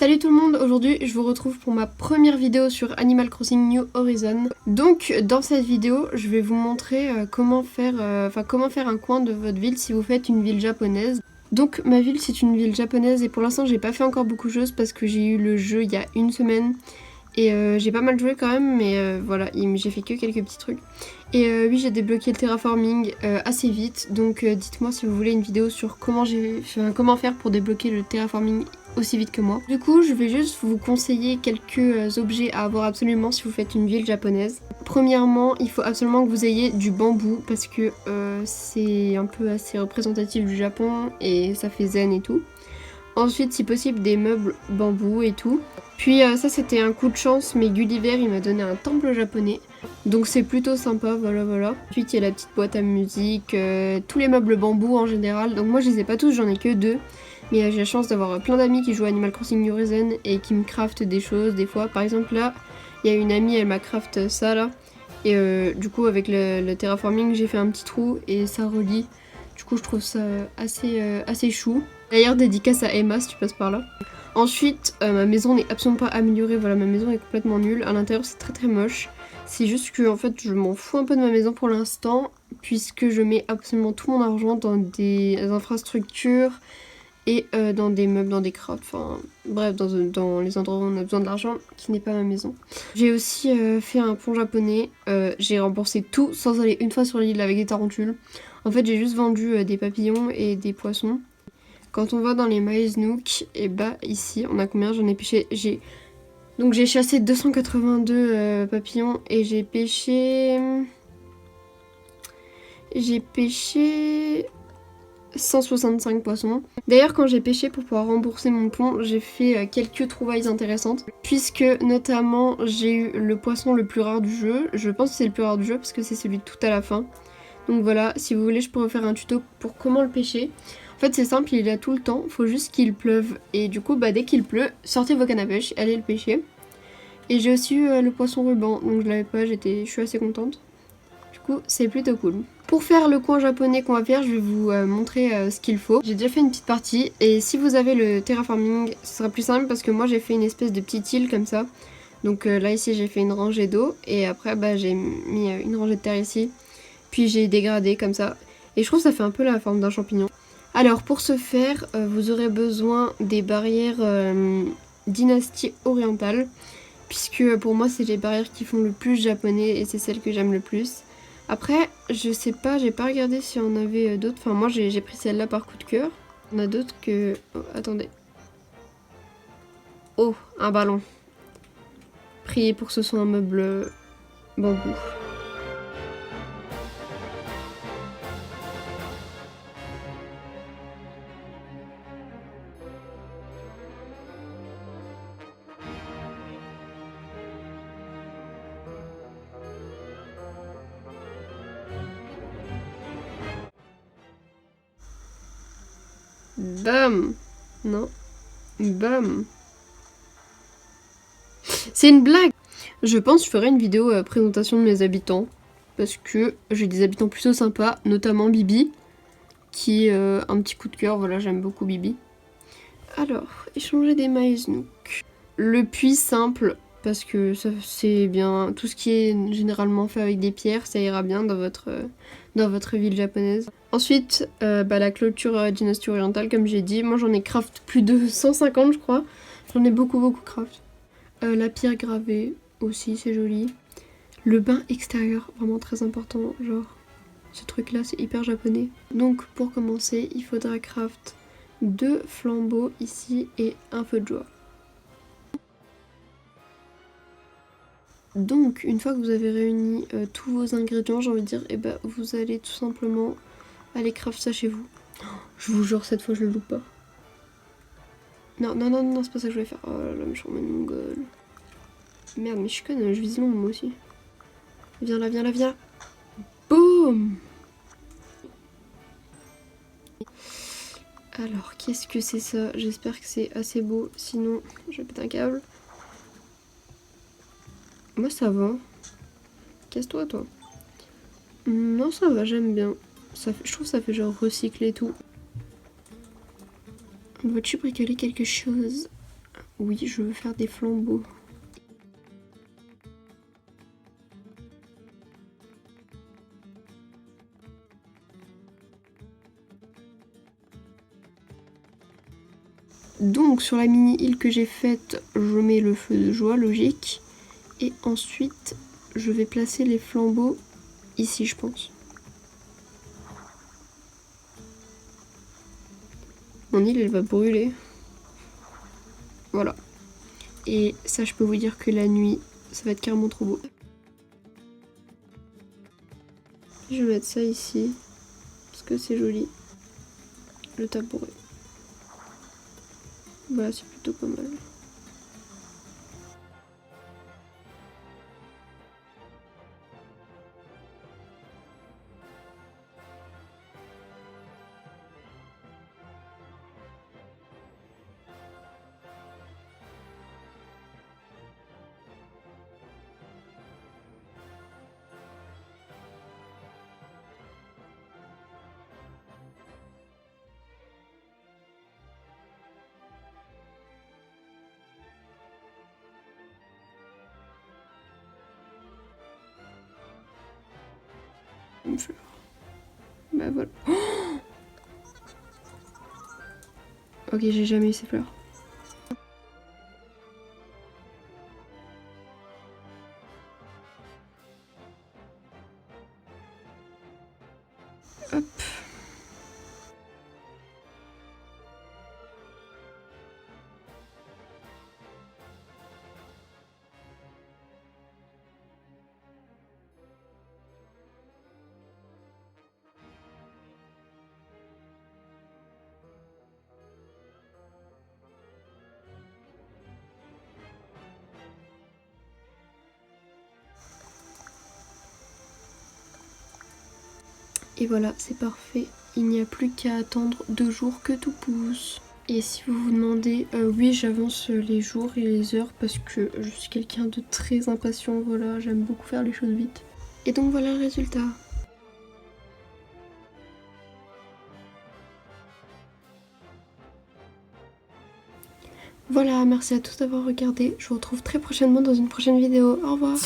Salut tout le monde, aujourd'hui je vous retrouve pour ma première vidéo sur Animal Crossing New Horizons. Donc dans cette vidéo je vais vous montrer comment faire un coin de votre ville si vous faites une ville japonaise. Donc ma ville c'est une ville japonaise et pour l'instant j'ai pas fait encore beaucoup de choses parce que j'ai eu le jeu il y a une semaine. Et j'ai pas mal joué quand même, mais voilà, j'ai fait que quelques petits trucs. Et oui, j'ai débloqué le terraforming assez vite, donc dites-moi si vous voulez une vidéo sur comment faire pour débloquer le terraforming aussi vite que moi. Du coup, je vais juste vous conseiller quelques objets à avoir absolument si vous faites une ville japonaise. Premièrement, il faut absolument que vous ayez du bambou parce que c'est un peu assez représentatif du Japon et ça fait zen et tout. Ensuite, si possible, des meubles bambou et tout. Puis ça c'était un coup de chance, mais Gulliver il m'a donné un temple japonais. Donc c'est plutôt sympa, voilà. Ensuite il y a la petite boîte à musique, tous les meubles bambou en général. Donc moi je les ai pas tous, j'en ai que deux. Mais j'ai la chance d'avoir plein d'amis qui jouent à Animal Crossing New Horizons et qui me craftent des choses des fois. Par exemple là, il y a une amie, elle m'a craft ça là. Et du coup avec le terraforming j'ai fait un petit trou et ça relie. Du coup je trouve ça assez chou. D'ailleurs dédicace à Emma si tu passes par là. Ensuite, ma maison n'est absolument pas améliorée, voilà, ma maison est complètement nulle. À l'intérieur, c'est très moche. C'est juste que, en fait, je m'en fous un peu de ma maison pour l'instant, puisque je mets absolument tout mon argent dans des infrastructures et dans des meubles, dans des crafts, enfin, bref, dans les endroits où on a besoin de l'argent, qui n'est pas ma maison. J'ai aussi fait un pont japonais, j'ai remboursé tout sans aller une fois sur l'île avec des tarentules. En fait, j'ai juste vendu des papillons et des poissons. Quand on va dans les Maze Nook, et bah ici, on a combien? J'en ai pêché. Donc j'ai chassé 282 papillons et j'ai pêché 165 poissons. D'ailleurs, quand j'ai pêché pour pouvoir rembourser mon pont, j'ai fait quelques trouvailles intéressantes. Puisque notamment, j'ai eu le poisson le plus rare du jeu. Je pense que c'est le plus rare du jeu parce que c'est celui de tout à la fin. Donc voilà, si vous voulez, je pourrais faire un tuto pour comment le pêcher. En fait c'est simple, il est là tout le temps, faut juste qu'il pleuve. Et du coup dès qu'il pleut, sortez vos cannes à pêche, allez le pêcher. Et j'ai aussi eu le poisson ruban, donc je l'avais pas, je suis assez contente. Du coup c'est plutôt cool. Pour faire le coin japonais qu'on va faire, je vais vous montrer ce qu'il faut. J'ai déjà fait une petite partie et si vous avez le terraforming, ce sera plus simple parce que moi j'ai fait une espèce de petite île comme ça. Donc là ici j'ai fait une rangée d'eau et après j'ai mis une rangée de terre ici. Puis j'ai dégradé comme ça. Et je trouve que ça fait un peu la forme d'un champignon. Alors pour ce faire, vous aurez besoin des barrières dynastie orientale. Puisque pour moi c'est les barrières qui font le plus japonais et c'est celles que j'aime le plus. Après, je sais pas, j'ai pas regardé si on avait d'autres. Enfin moi j'ai pris celle-là par coup de cœur. On a d'autres que... Oh, attendez. Oh, un ballon. Priez pour que ce soit un meuble bambou. Bam. Non. Bam. C'est une blague. Je pense que je ferai une vidéo présentation de mes habitants. Parce que j'ai des habitants plutôt sympas, notamment Bibi. Qui est un petit coup de cœur, voilà, j'aime beaucoup Bibi. Alors, échanger des Maze Nook. Le puits simple, parce que ça c'est bien. Tout ce qui est généralement fait avec des pierres, ça ira bien dans votre ville japonaise. Ensuite, la clôture dynastie orientale, comme j'ai dit. Moi j'en ai craft plus de 150 je crois. J'en ai beaucoup craft. La pierre gravée aussi, c'est joli. Le bain extérieur, vraiment très important, genre ce truc là c'est hyper japonais. Donc pour commencer, il faudra craft 2 flambeaux ici et un feu de joie. Donc une fois que vous avez réuni tous vos ingrédients, j'ai envie de dire, vous allez tout simplement aller craft ça chez vous. Je vous jure, cette fois je le loupe pas. Non, c'est pas ça que je voulais faire. Oh là là, mais je remets mon gueule. Merde, mais je suis conne, je vise long moi aussi. Viens là. Boum! Alors, qu'est-ce que c'est ça? J'espère que c'est assez beau, sinon je vais péter un câble. Moi ça va. Casse-toi toi. Non ça va, j'aime bien. Je trouve que ça fait genre recycler tout. On va-tu bricoler quelque chose? Oui, je veux faire des flambeaux. Donc sur la mini île que j'ai faite, je mets le feu de joie, logique. Et ensuite, je vais placer les flambeaux ici, je pense. Mon île, elle va brûler. Voilà. Et ça, je peux vous dire que la nuit, ça va être carrément trop beau. Je vais mettre ça ici, parce que c'est joli. Le tabouret. Voilà, c'est plutôt pas mal. Une fleur. Bah voilà. Oh, ok, j'ai jamais eu ces fleurs. Hop. Et voilà, c'est parfait. Il n'y a plus qu'à attendre 2 jours que tout pousse. Et si vous vous demandez, oui, j'avance les jours et les heures parce que je suis quelqu'un de très impatient, voilà, j'aime beaucoup faire les choses vite. Et donc voilà le résultat. Voilà, merci à tous d'avoir regardé. Je vous retrouve très prochainement dans une prochaine vidéo. Au revoir.